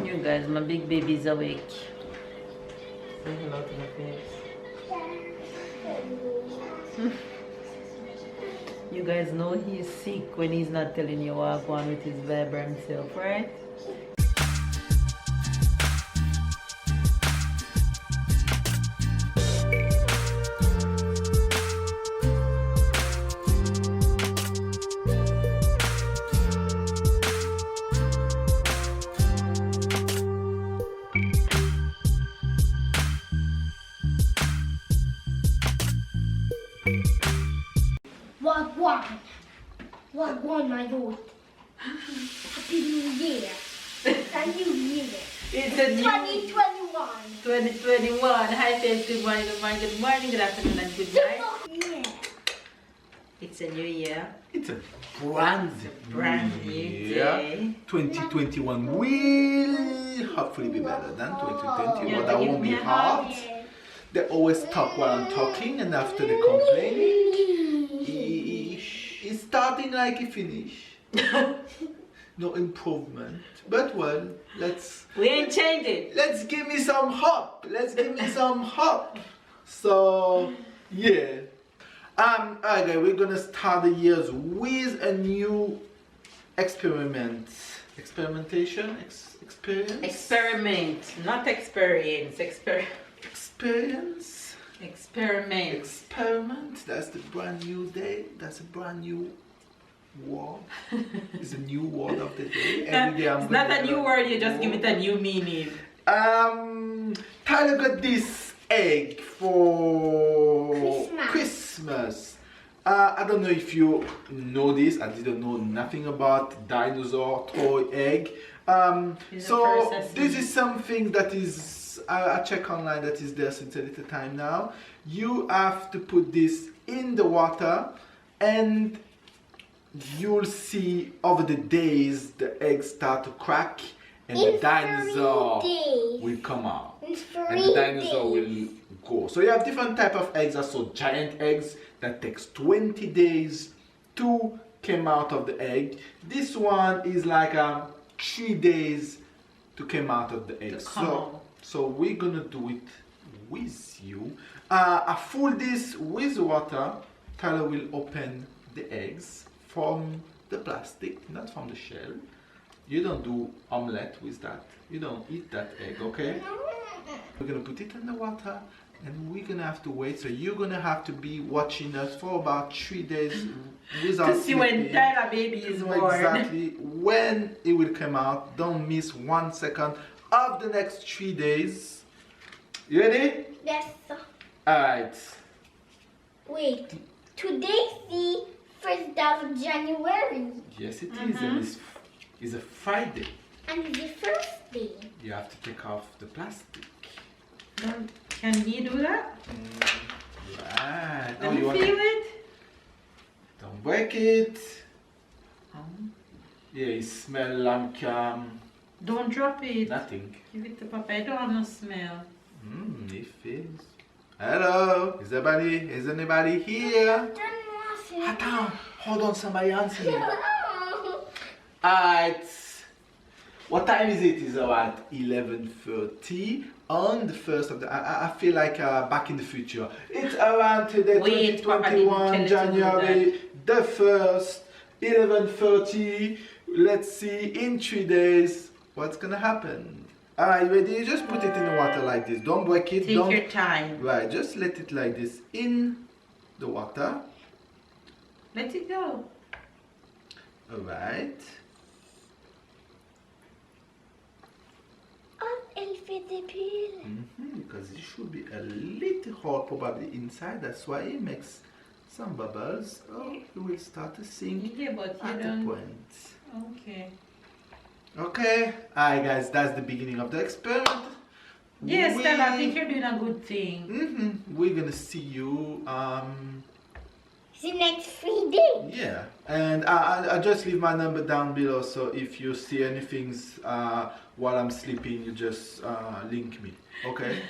You guys, my big baby's awake. Say hello to the face. You guys know he's sick when he's not telling you what going on with his vibrant self, right? Wagwan, my youth. Happy New Year. It's a new year. It's a new 2021. 2021. Hi, face. Good morning, good morning, good morning, good afternoon, and good night. Yeah. It's a new year. It's a brand New day. 2021 will hopefully be better than 2020, Yeah, but that give won't me be a hard. They always talk while I'm talking, and after they complain, it's starting like it finish. No improvement. But well, We ain't changing. let's give me some hope. Let's give me some hope. So yeah. Okay, we're gonna start the years with a new experimentation, experience. Experiment, not experience. Experience. Experiment. Experiment. That's the brand new day. That's a brand new word. It's a new word of the day. Every day It's not a new word. You just give it a new meaning. Tyler got this egg for Christmas. I don't know if you know this. I didn't know nothing about dinosaur toy egg. So this is something that is I check online that is there since a little time now. You have to put this in the water, and you'll see over the days the eggs start to crack, and the dinosaur will come out, and the dinosaur will go. So you have different type of eggs. Also giant eggs that takes 20 days to come out of the egg. This one is like 3 days to come out of the egg. So we're gonna do it with you. I fill this with water. Tyler will open the eggs from the plastic, not from the shell. You don't do omelette with that. You don't eat that egg, okay? We're gonna put it in the water, and we're gonna have to wait. So you're gonna have to be watching us for about 3 days without to see when Tyler baby is born. Exactly when it will come out. Don't miss 1 second of the next 3 days. You ready? Yes. Alright. Wait. Today's the 1st of January. Yes, it is. And it's a Friday. And it's the first day. You have to take off the plastic. Can he do that? Right. Let me feel it. Don't break it. Yeah, it smells like Don't drop it. nothing. Give it to Papa. I don't have no smell. It feels. Hello, is anybody here? Attends, hold on, somebody answer me. Alright. What time is it? It's about 11:30 on the 1st of the... I feel like back in the future. It's around today, 2021, January the 1st, 11:30. Let's see in 3 days what's gonna happen. Alright, ready? Just put it in the water like this. Don't break it. Take your time. Right, just let it like this in the water. Let it go. Alright. Because it should be a little hot probably inside. That's why it makes some bubbles. Oh, it will start to sink but at a point. Okay. Okay. Alright guys, that's the beginning of the experiment. Yes, Stella, I think you're doing a good thing. We're gonna see you the next 3 days. yeah, and I just leave my number down below, so if you see anything while I'm sleeping, you just link me, okay?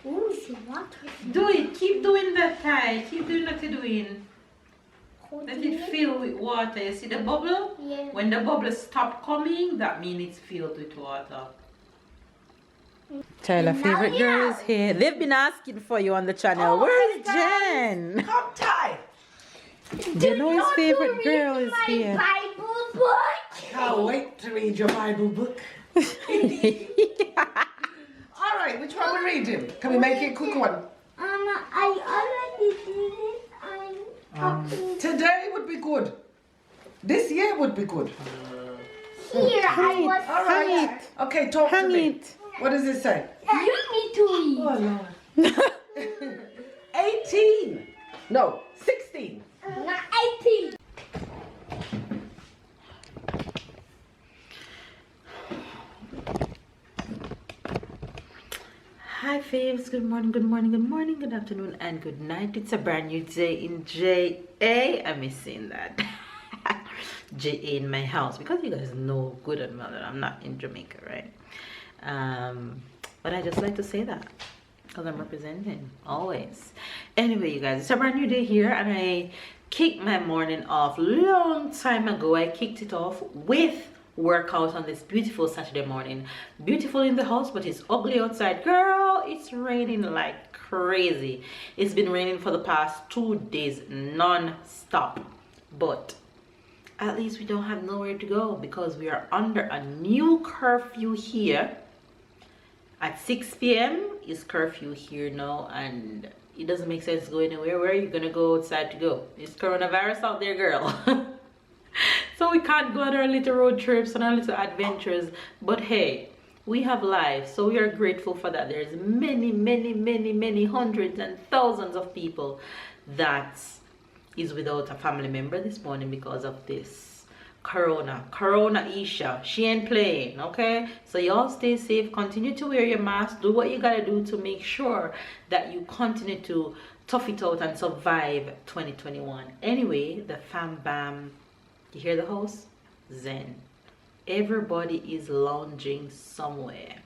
Ooh, the water. Do it. Keep doing that, Ty. Keep doing what you're doing. Let it fill with water. You see the bubble? Yeah. When the bubbles stop coming, that means it's filled with water. Tyler, favorite girl is here. They've been asking for you on the channel. Where's Jen? Come tie. Jen, his favorite girl is here. Bible book. Can't wait to read your Bible book. All right, which one we reading? Can we make it a quick one? I already did it. I'm talking Today would be good. This year would be good. here. I was. All right. Okay, talk to me. What does it say? You need to read. Oh, Lord. 18. No, 16. Not 18. Hi faves, good morning, good morning, good morning, good afternoon, and good night. It's a brand new day in JA. I'm missing that. JA in my house, because you guys know good and well that I'm not in Jamaica, right? But I just like to say that because I'm representing always. Anyway, you guys, it's a brand new day here, and I kicked my morning off long time ago. I kicked it off with workout on this beautiful Saturday morning. Beautiful in the house, but it's ugly outside. Girl, it's raining like crazy. It's been raining for the past 2 days non-stop, but at least we don't have nowhere to go because we are under a new curfew here. At 6 p.m. is curfew here now, and it doesn't make sense to go anywhere. Where are you gonna go outside to go? It's coronavirus out there, girl. So we can't go on our little road trips and our little adventures, but hey, we have life, so we are grateful for that. There's many hundreds and thousands of people that is without a family member this morning because of this corona Isha. She ain't playing, okay? So y'all stay safe, continue to wear your mask, do what you gotta do to make sure that you continue to tough it out and survive 2021. Anyway, the fam bam, you hear the host? Zen. Everybody is lounging somewhere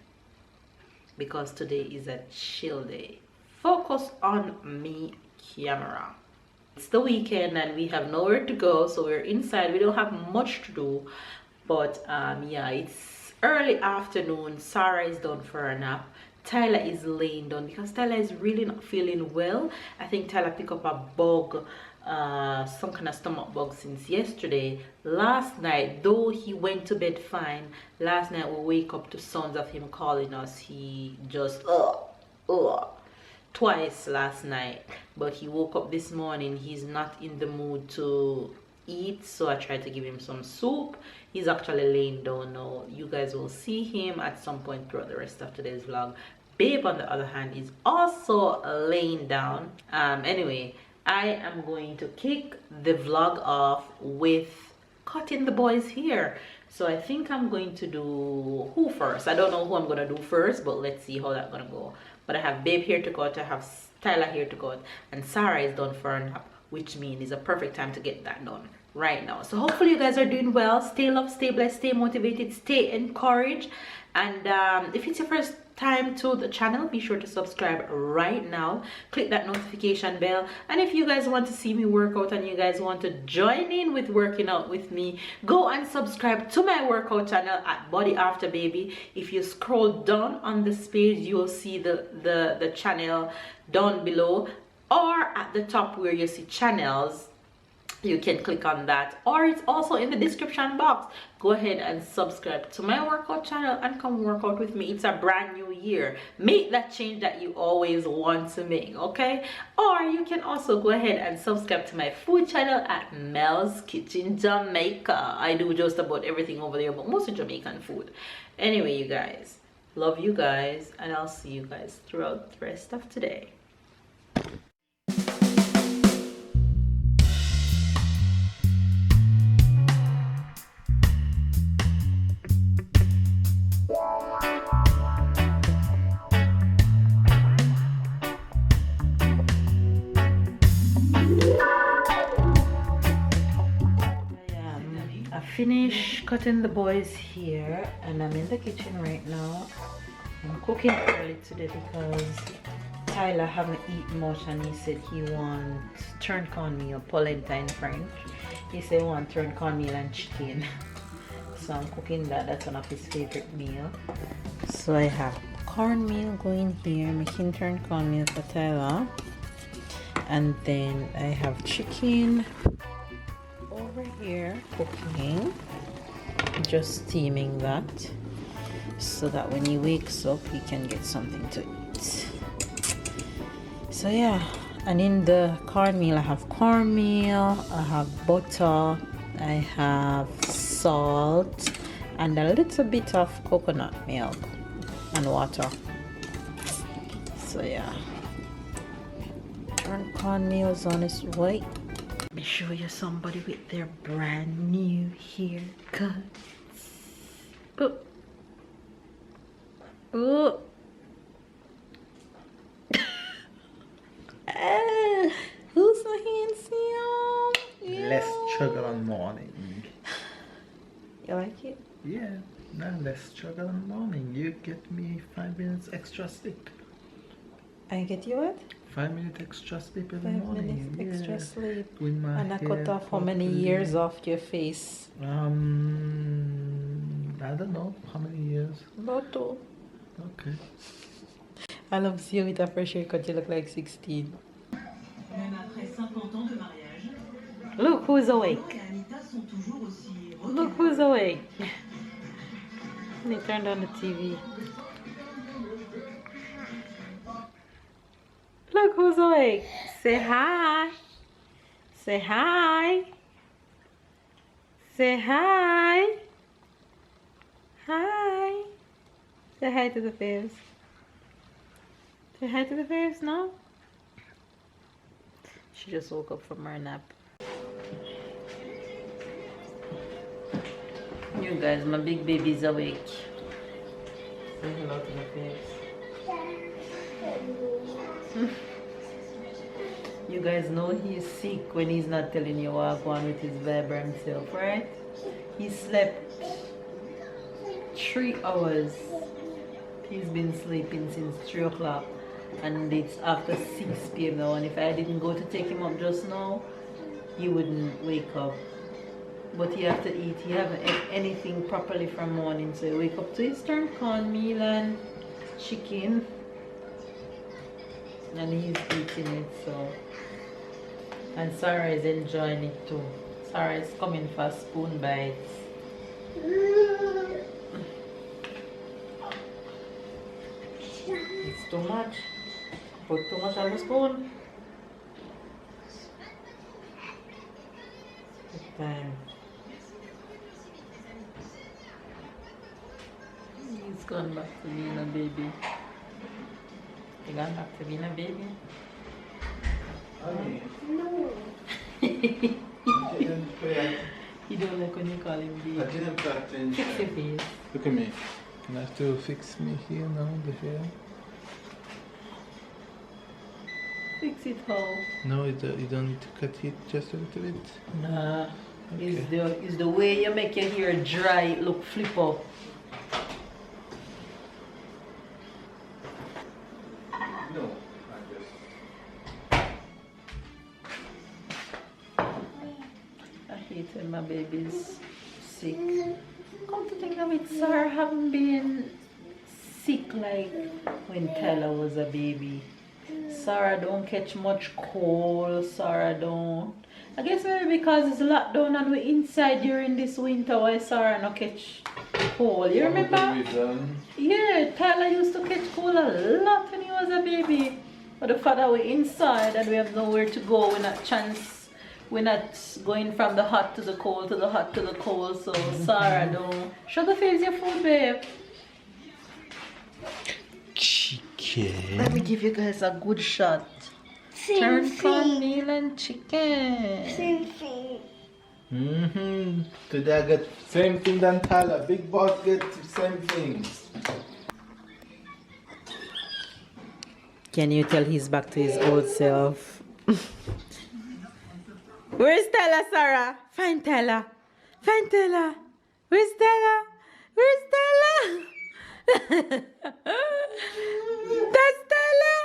because today is a chill day. Focus on me, camera. It's the weekend and we have nowhere to go, so we're inside. We don't have much to do, but yeah, it's early afternoon. Sarah is done for a nap. Tyler is laying down because Tyler is really not feeling well. I think Tyler picked up a bug, some kind of stomach bug since yesterday. Last night, though he went to bed fine, last night we wake up to sounds of him calling us. He just twice last night, but he woke up this morning. He's not in the mood to eat, so I tried to give him some soup. He's actually laying down now. You guys will see him at some point throughout the rest of today's vlog. Babe, on the other hand, is also laying down. Anyway, I am going to kick the vlog off with cutting the boys' hair. So I think I'm going to do who first. I don't know who I'm gonna do first, but let's see how that's gonna go. But I have Babe here to cut, I have Tyler here to cut, and Sarah is done for a nap, which means it's a perfect time to get that done right now. So hopefully you guys are doing well. Stay loved, stay blessed, stay motivated, stay encouraged. And if it's your first time to the channel, be sure to subscribe right now. Click that notification bell. And if you guys want to see me work out and you guys want to join in with working out with me, go and subscribe to my workout channel at Body After Baby. If you scroll down on this page, you will see the channel down below, or at the top where you see channels. You can click on that, or it's also in the description box. Go ahead and subscribe to my workout channel and come work out with me. It's a brand new year. Make that change that you always want to make, okay? Or you can also go ahead and subscribe to my food channel at Mel's Kitchen Jamaica. I do just about everything over there, but mostly Jamaican food. Anyway, you guys, love you guys, and I'll see you guys throughout the rest of today. Finish cutting the boys here, and I'm in the kitchen right now. I'm cooking early today because Tyler haven't eaten much and he said he wants turned cornmeal, polenta in French. He said he wants turned cornmeal and chicken. So I'm cooking that. That's one of his favorite meal. So I have cornmeal going here, making turned cornmeal for Tyler. And then I have chicken over here cooking, just steaming that so that when he wakes up he can get something to eat. So yeah, and in the cornmeal I have cornmeal, I have butter, I have salt and a little bit of coconut milk and water. So yeah, turn cornmeal's on its way. Let me show you somebody with their brand new haircuts. Oh. Oh. Who's so handsome? Yeah. Less struggle on morning. You like it? Yeah, no, less struggle on morning. You get me 5 minutes extra sleep. I get you what? 5 minutes extra sleep every 5 morning. minutes extra Yeah. sleep. With my And I hair cut off how many properly. years off your face? I don't know how many years. About 2. Okay. I love to see you with a fresh haircut. You look like 16. Look who's awake. Look who's awake. They turned on the TV. Look who's awake. Say hi. Say hi. Say hi. Hi. Say hi to the faves. Say hi to the faves now. She just woke up from her nap. You guys, my big baby's awake. Say hello to the faves. You guys know he's sick when he's not telling you what going on with his vibrant self, right? He slept 3 hours. He's been sleeping since 3 o'clock and it's after 6 p.m. now, and if I didn't go to take him up just now, he wouldn't wake up. But he have to eat. He haven't ate anything properly from morning, so he wake up to his turn cornmeal and chicken. And he's eating it, so. And Sarah is enjoying it too. Sarah is coming for spoon bites. It's too much. Put too much on the spoon. Good time. He's gone back to being a baby. You gone back to being a baby? No. Didn't pay. You don't like when you call him I baby. didn't pay attention. Fix your face. Look at me. Can I have to fix me here now, the hair? Fix it how? No, you don't need to cut it just a little bit. Nah. Okay. It's the way you make your hair dry, it look flip up. No, I hate when my baby's sick. Come to think of it, Sarah haven't been sick like when Tyler was a baby. Sarah don't catch much cold. Sarah don't. I guess maybe because it's lockdown and we're inside during this winter, why Sarah not catch cold. You remember? Yeah, Tyler used to catch cold a lot when he was a baby. But the fact that we're inside and we have nowhere to go, we're not going from the hot to the cold to the hot to the cold. So Sarah don't. Show the face your food, babe. Chicken. Let me give you guys a good shot. Turn cornmeal and chicken. Same thing. Today I got same thing than Tyler. Big boss get same things. Can you tell he's back to his old self? Where's Tyler, Sarah? Find Tyler. Find Tyler. Where's Tyler? Where's Tyler? That's Tyler.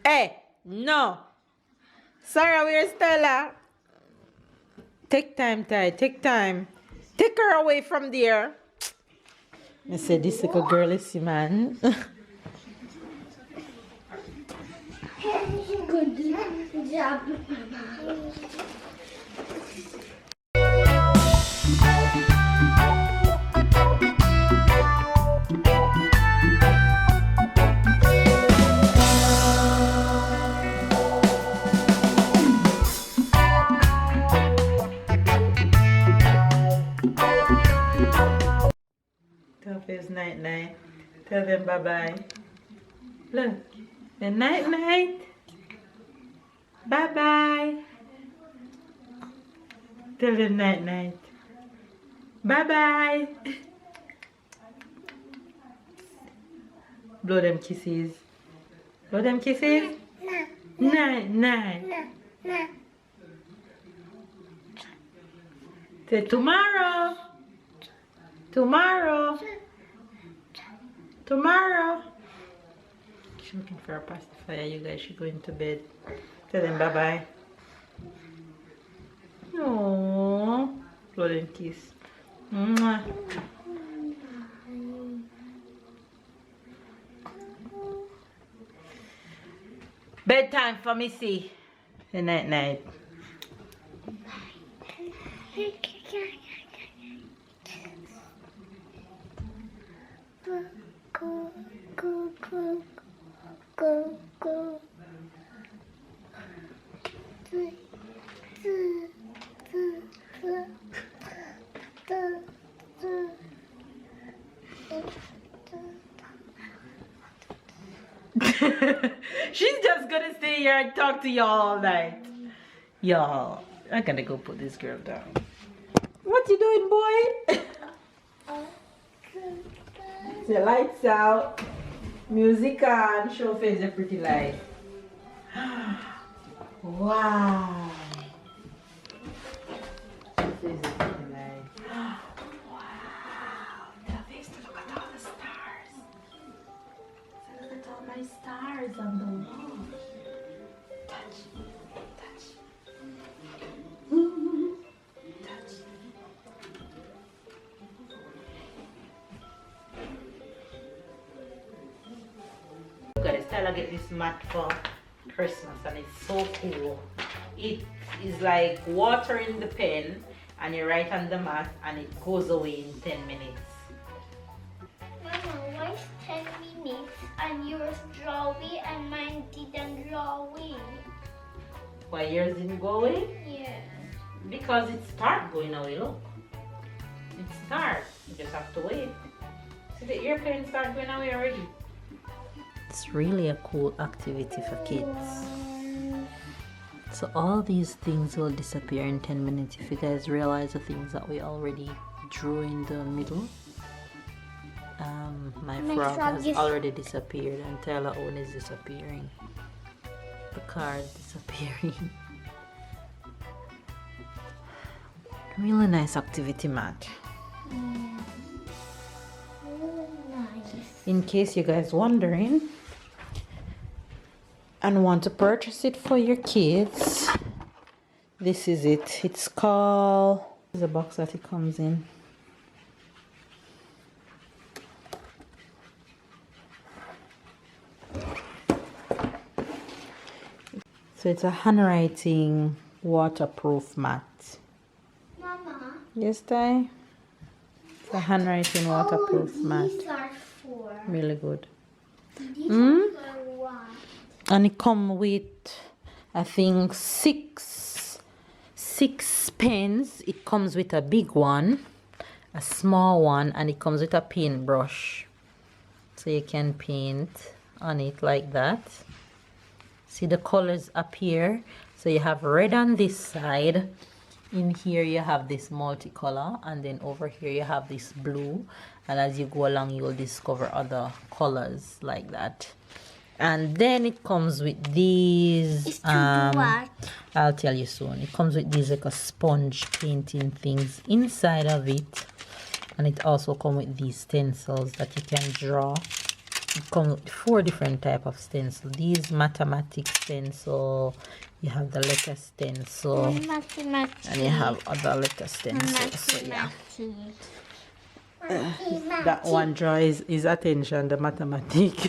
Hey, no. Sarah, where's Stella? Take time, Ty. Take time. Take her away from there. I said, this little girl is man. Good job. Tell Fizz night night. Tell them bye bye. Look. The night night. Bye bye. Tell them night night. Bye bye. Blow them kisses. Blow them kisses. Night night. Say tomorrow. Tomorrow. Tomorrow. She's looking for a pacifier. You guys should go into bed. Tell them bye bye. Aww. Blow them kiss. Mwah. Bedtime for Missy. The night night. She's just gonna stay here and talk to y'all all night. Y'all, I gotta go put this girl down. What you doing, boy? The lights out, music on, show face a pretty light. Wow. Show face a pretty light. Wow. Tell face to look at all the stars. Look at all my stars on the wall. Touch. Touch. Touch. Guys, Stella get this mat for Christmas and it's so cool. It is like water in the pen and you write on the mat and it goes away in 10 minutes. Mama, why is 10 minutes and yours draw away and mine didn't draw away? Why yours didn't go away? Yeah. Because it start going away, look. It starts. You just have to wait. See the airplane start going away already. It's really a cool activity for kids. So all these things will disappear in 10 minutes if you guys realize the things that we already drew in the middle. My frog has already disappeared and Taylor own is disappearing. The car is disappearing. Really nice activity mat. Really nice. In case you guys wondering and want to purchase it for your kids, this is it. It's called, this is the box that it comes in. So it's a handwriting waterproof mat. Mama. Yes, Ty? It's a handwriting waterproof mat. These are for. Really good. These are for what? And it come with, I think, six pens. It comes with a big one, a small one, and it comes with a paintbrush. So you can paint on it like that. See the colors up here. So you have red on this side. In here you have this multicolor, and then over here you have this blue, and as you go along you will discover other colors like that. And then it comes with these I'll tell you soon. It comes with these like a sponge painting things inside of it, and it also comes with these stencils that you can draw It comes with 4 different type of stencil. These mathematics stencil, you have the letter stencil, and you have other letter stencils. So yeah, that one draws his attention, the mathematics.